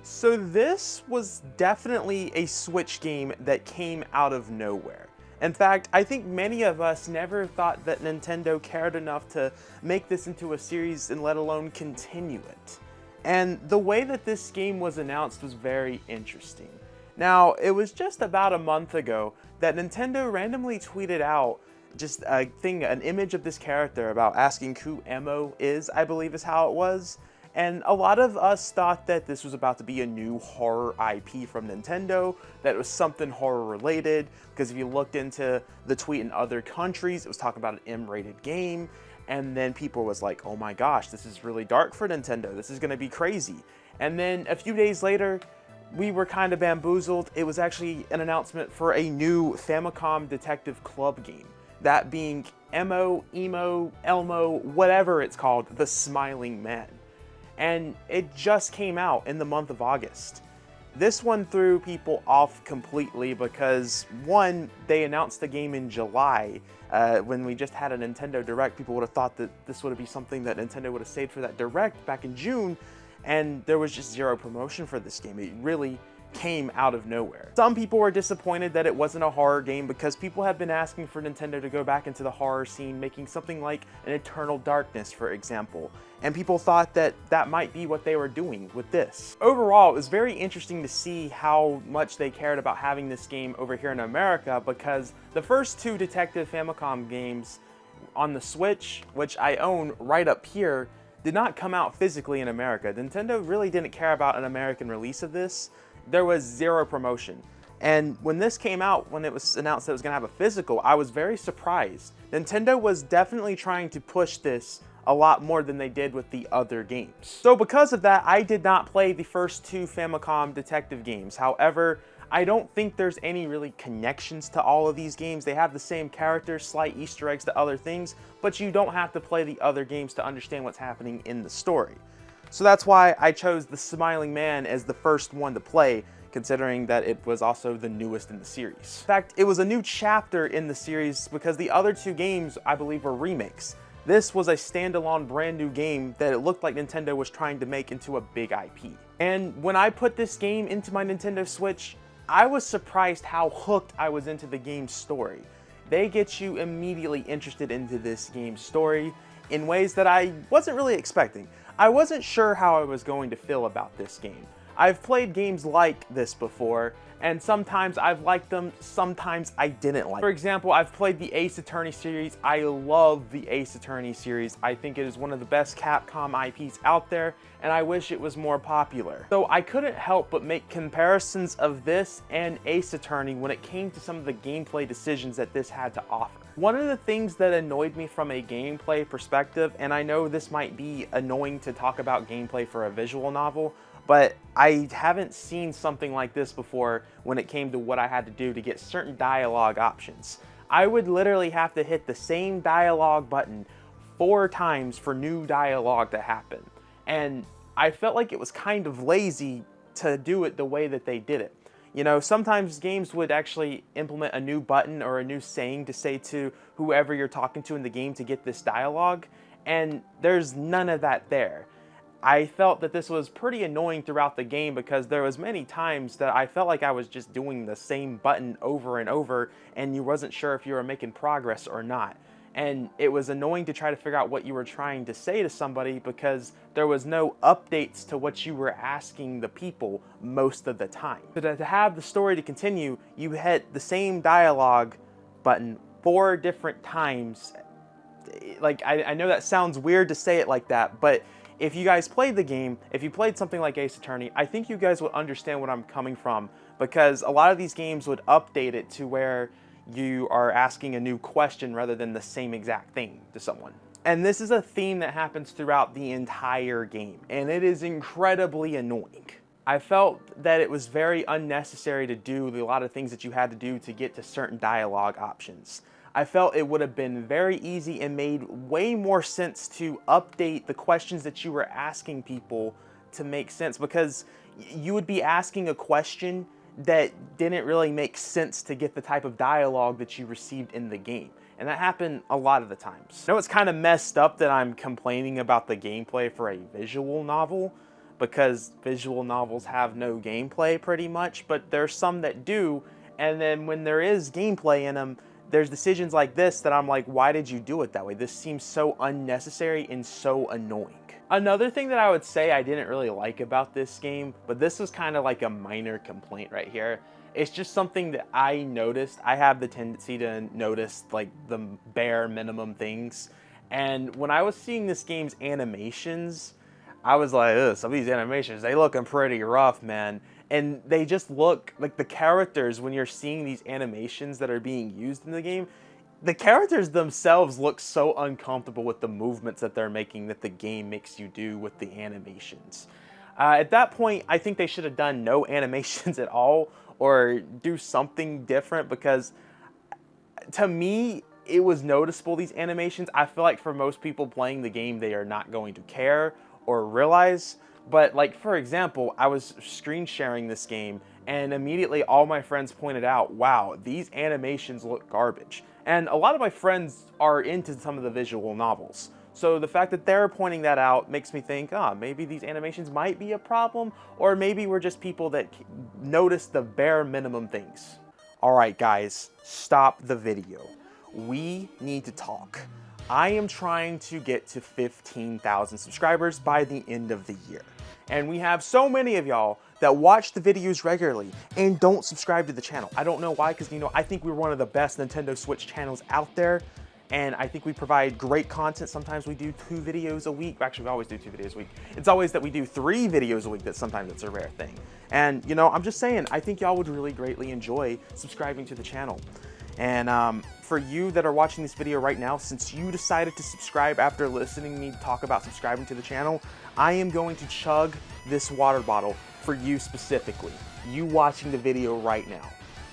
So this was definitely a Switch game that came out of nowhere. In fact, I think many of us never thought that Nintendo cared enough to make this into a series and let alone continue it. And the way that this game was announced was very interesting. Now, it was just about a month ago that Nintendo randomly tweeted out just an image of this character about asking who Emo is, I believe is how it was. And a lot of us thought that this was about to be a new horror IP from Nintendo, that it was something horror related, because if you looked into the tweet in other countries, it was talking about an M-rated game, and then people was like, oh my gosh, this is really dark for Nintendo, this is gonna be crazy. And then a few days later, we were kind of bamboozled. It was actually an announcement for a new Famicom Detective Club game, that being Emo, Elmo, whatever it's called, the Smiling Man. And it just came out in the month of August. This one threw people off completely because, one, they announced the game in July. When we just had a Nintendo Direct, people would have thought that this would be something that Nintendo would have saved for that Direct back in June, and there was just zero promotion for this game. It really came out of nowhere. Some people were disappointed that it wasn't a horror game because people have been asking for Nintendo to go back into the horror scene, making something like an Eternal Darkness, for example. And people thought that that might be what they were doing with this. Overall, it was very interesting to see how much they cared about having this game over here in America, because the first two Detective Famicom games on the Switch, which I own right up here, did not come out physically in America. Nintendo really didn't care about an American release of this. There was zero promotion. And when this came out, when it was announced that it was gonna have a physical, I was very surprised. Nintendo was definitely trying to push this a lot more than they did with the other games. So because of that, I did not play the first two Famicom Detective games. However, I don't think there's any really connections to all of these games. They have the same characters, slight Easter eggs to other things, but you don't have to play the other games to understand what's happening in the story. So that's why I chose the Smiling Man as the first one to play, considering that it was also the newest in the series. In fact, it was a new chapter in the series because the other two games, I believe, were remakes. This was a standalone brand new game that it looked like Nintendo was trying to make into a big IP. And when I put this game into my Nintendo Switch, I was surprised how hooked I was into the game's story. They get you immediately interested into this game's story in ways that I wasn't really expecting. I wasn't sure how I was going to feel about this game. I've played games like this before, and sometimes I've liked them, sometimes I didn't like them. For example, I've played the Ace Attorney series. I love the Ace Attorney series. I think it is one of the best Capcom IPs out there, and I wish it was more popular. So I couldn't help but make comparisons of this and Ace Attorney when it came to some of the gameplay decisions that this had to offer. One of the things that annoyed me from a gameplay perspective, and I know this might be annoying to talk about gameplay for a visual novel, but I haven't seen something like this before when it came to what I had to do to get certain dialogue options. I would literally have to hit the same dialogue button 4 times for new dialogue to happen. And I felt like it was kind of lazy to do it the way that they did it. You know, sometimes games would actually implement a new button or a new saying to say to whoever you're talking to in the game to get this dialogue, and there's none of that there. I felt that this was pretty annoying throughout the game because there was many times that I felt like I was just doing the same button over and over and you wasn't sure if you were making progress or not. And it was annoying to try to figure out what you were trying to say to somebody because there was no updates to what you were asking the people most of the time. So to have the story to continue, you hit the same dialogue button 4 different times. Like, I know that sounds weird to say it like that, but if you guys played the game, if you played something like Ace Attorney, I think you guys would understand where I'm coming from, because a lot of these games would update it to where you are asking a new question rather than the same exact thing to someone. And this is a theme that happens throughout the entire game, and it is incredibly annoying. I felt that it was very unnecessary to do a lot of things that you had to do to get to certain dialogue options. I felt it would have been very easy and made way more sense to update the questions that you were asking people to make sense, because you would be asking a question that didn't really make sense to get the type of dialogue that you received in the game. And that happened a lot of the times. I know it's kind of messed up that I'm complaining about the gameplay for a visual novel, because visual novels have no gameplay pretty much, but there's some that do, and then when there is gameplay in them, there's decisions like this that I'm like, why did you do it that way? This seems so unnecessary and so annoying. Another thing that I would say I didn't really like about this game, but this was kind of like a minor complaint right here. It's just something that I noticed. I have the tendency to notice like the bare minimum things. And when I was seeing this game's animations, I was like, ugh, some of these animations, they looking pretty rough, man. And they just look like the characters, when you're seeing these animations that are being used in the game, the characters themselves look so uncomfortable with the movements that they're making that the game makes you do with the animations. At that point, I think they should have done no animations at all or do something different, because to me, it was noticeable, these animations. I feel like for most people playing the game, they are not going to care or realize. But like, for example, I was screen sharing this game and immediately all my friends pointed out, wow, these animations look garbage. And a lot of my friends are into some of the visual novels. So the fact that they're pointing that out makes me think, maybe these animations might be a problem, or maybe we're just people that notice the bare minimum things. All right, guys, stop the video. We need to talk. I am trying to get to 15,000 subscribers by the end of the year. And we have so many of y'all that watch the videos regularly and don't subscribe to the channel. I don't know why, because I think we're one of the best Nintendo Switch channels out there. And I think we provide great content. Sometimes we do 2 videos a week. Actually, we always do 2 videos a week. It's always that we do 3 videos a week that sometimes it's a rare thing. And I'm just saying, I think y'all would really greatly enjoy subscribing to the channel. And for you that are watching this video right now, since you decided to subscribe after listening to me talk about subscribing to the channel, I am going to chug this water bottle for you specifically, you watching the video right now.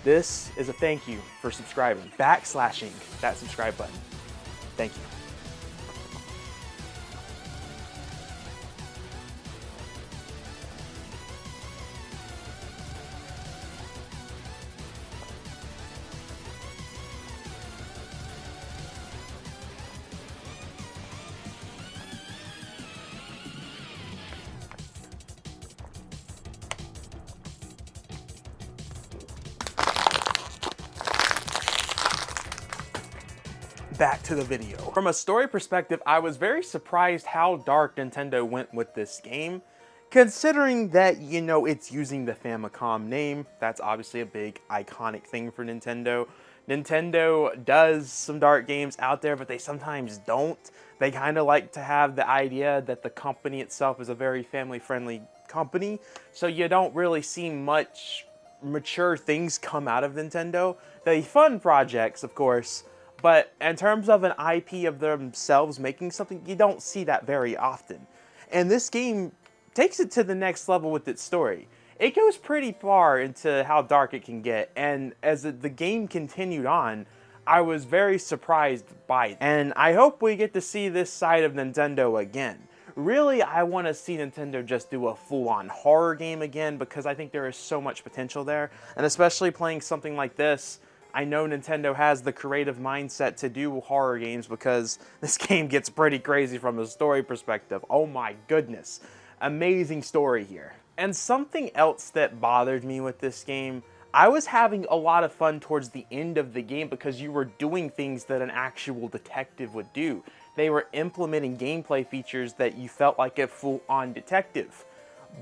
This is a thank you for subscribing, backslashing that subscribe button. Thank you. Back to the video. From a story perspective, I was very surprised how dark Nintendo went with this game, considering that, it's using the Famicom name. That's obviously a big iconic thing for Nintendo. Nintendo does some dark games out there, but they sometimes don't. They kind of like to have the idea that the company itself is a very family-friendly company, so you don't really see much mature things come out of Nintendo. The fun projects, of course, but in terms of an IP of themselves making something, you don't see that very often. And this game takes it to the next level with its story. It goes pretty far into how dark it can get, and as the game continued on, I was very surprised by it. And I hope we get to see this side of Nintendo again. Really, I want to see Nintendo just do a full-on horror game again, because I think there is so much potential there, and especially playing something like this, I know Nintendo has the creative mindset to do horror games, because this game gets pretty crazy from a story perspective. Oh my goodness. Amazing story here. And something else that bothered me with this game, I was having a lot of fun towards the end of the game because you were doing things that an actual detective would do. They were implementing gameplay features that you felt like a full-on detective.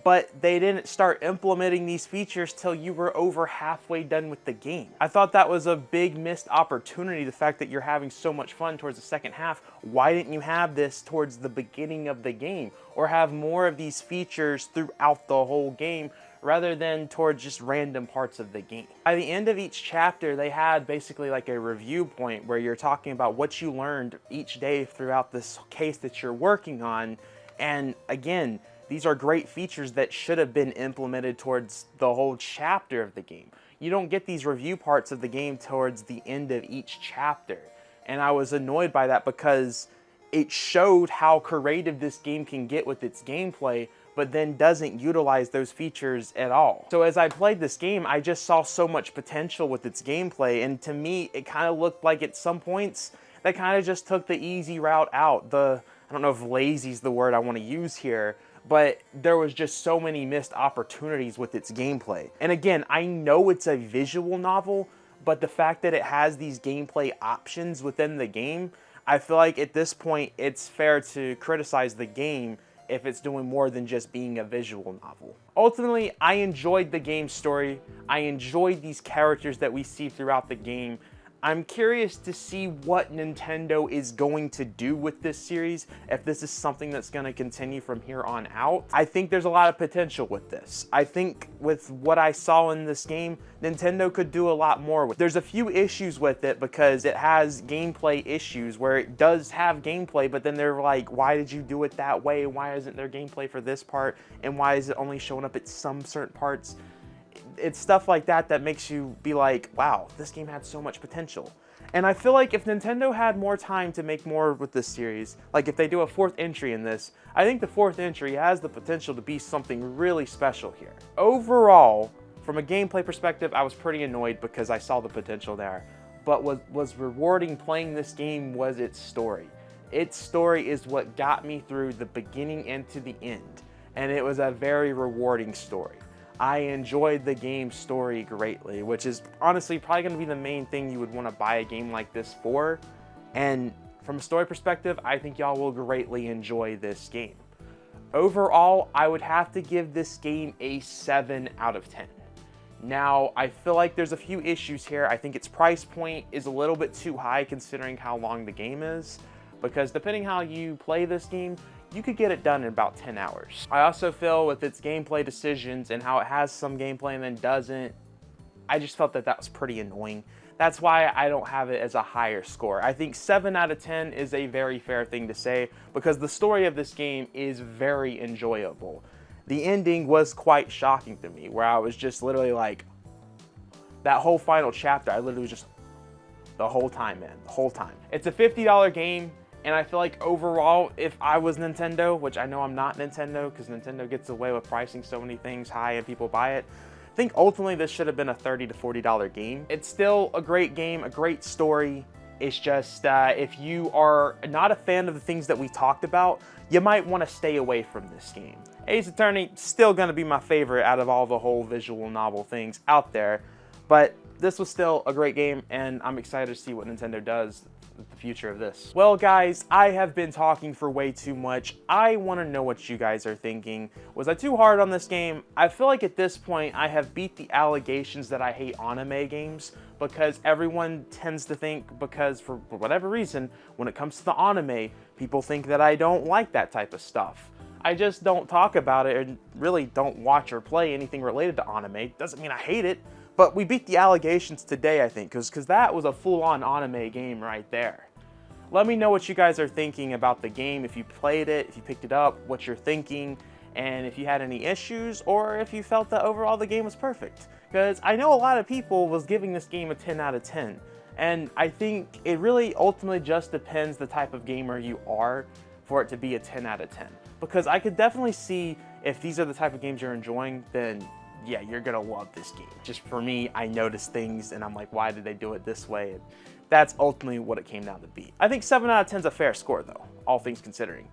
But they didn't start implementing these features till you were over halfway done with the game. I thought that was a big missed opportunity, the fact that you're having so much fun towards the second half. Why didn't you have this towards the beginning of the game? Or have more of these features throughout the whole game rather than towards just random parts of the game. By the end of each chapter, they had basically like a review point where you're talking about what you learned each day throughout this case that you're working on. And again, these are great features that should have been implemented towards the whole chapter of the game. You don't get these review parts of the game towards the end of each chapter. And I was annoyed by that because it showed how creative this game can get with its gameplay, but then doesn't utilize those features at all. So as I played this game, I just saw so much potential with its gameplay, and to me, it kind of looked like at some points, they kind of just took the easy route out. I don't know if lazy is the word I want to use here, but there was just so many missed opportunities with its gameplay. And again, I know it's a visual novel, but the fact that it has these gameplay options within the game, I feel like at this point it's fair to criticize the game if it's doing more than just being a visual novel. Ultimately, I enjoyed the game's story. I enjoyed these characters that we see throughout the game. I'm curious to see what Nintendo is going to do with this series, if this is something that's going to continue from here on out. I think there's a lot of potential with this. I think with what I saw in this game, Nintendo could do a lot more with it. There's a few issues with it because it has gameplay issues where it does have gameplay, but then they're like, why did you do it that way? Why isn't there gameplay for this part? And why is it only showing up at some certain parts? It's stuff like that that makes you be like, wow, this game had so much potential. And I feel like if Nintendo had more time to make more with this series, like if they do a 4th entry in this, I think the 4th entry has the potential to be something really special here. Overall, from a gameplay perspective, I was pretty annoyed because I saw the potential there. But what was rewarding playing this game was its story. Its story is what got me through the beginning and to the end. And it was a very rewarding story. I enjoyed the game's story greatly, which is honestly probably going to be the main thing you would want to buy a game like this for. And from a story perspective, I think y'all will greatly enjoy this game. Overall, I would have to give this game a 7 out of 10. Now, I feel like there's a few issues here. I think its price point is a little bit too high considering how long the game is, because depending how you play this game, you could get it done in about 10 hours. I also feel with its gameplay decisions and how it has some gameplay and then doesn't, I just felt that that was pretty annoying. That's why I don't have it as a higher score. I think 7 out of 10 is a very fair thing to say because the story of this game is very enjoyable. The ending was quite shocking to me, where I was just literally like, that whole final chapter, I literally was just the whole time, man, the whole time. It's a $50 game. And I feel like overall, if I was Nintendo, which I know I'm not Nintendo because Nintendo gets away with pricing so many things high and people buy it, I think ultimately this should have been a $30 to $40 game. It's still a great game, a great story. It's just if you are not a fan of the things that we talked about, you might want to stay away from this game. Ace Attorney, still going to be my favorite out of all the whole visual novel things out there. But this was still a great game, and I'm excited to see what Nintendo does with the future of this. Well, guys, I have been talking for way too much. I want to know what you guys are thinking. Was I too hard on this game? I feel like at this point, I have beat the allegations that I hate anime games, because everyone tends to think, because for whatever reason, when it comes to the anime, people think that I don't like that type of stuff. I just don't talk about it and really don't watch or play anything related to anime. Doesn't mean I hate it. But we beat the allegations today, I think, because that was a full-on anime game right there. Let me know what you guys are thinking about the game, if you played it, if you picked it up, what you're thinking, and if you had any issues, or if you felt that overall the game was perfect. Because I know a lot of people was giving this game a 10 out of 10, and I think it really ultimately just depends the type of gamer you are for it to be a 10 out of 10. Because I could definitely see if these are the type of games you're enjoying, then yeah, you're gonna love this game. Just for me, I noticed things and I'm like, why did they do it this way? And that's ultimately what it came down to be. I think 7 out of 10 is a fair score though, all things considering.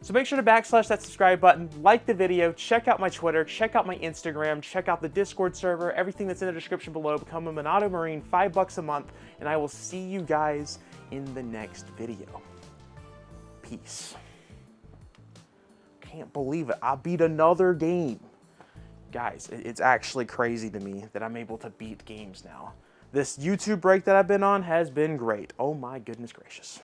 So make sure to backslash that subscribe button, like the video, check out my Twitter, check out my Instagram, check out the Discord server, everything that's in the description below. Become a MONADO Marine, $5 a month, and I will see you guys in the next video. Peace. Can't believe it, I beat another game. Guys, it's actually crazy to me that I'm able to beat games now. This YouTube break that I've been on has been great. Oh my goodness gracious.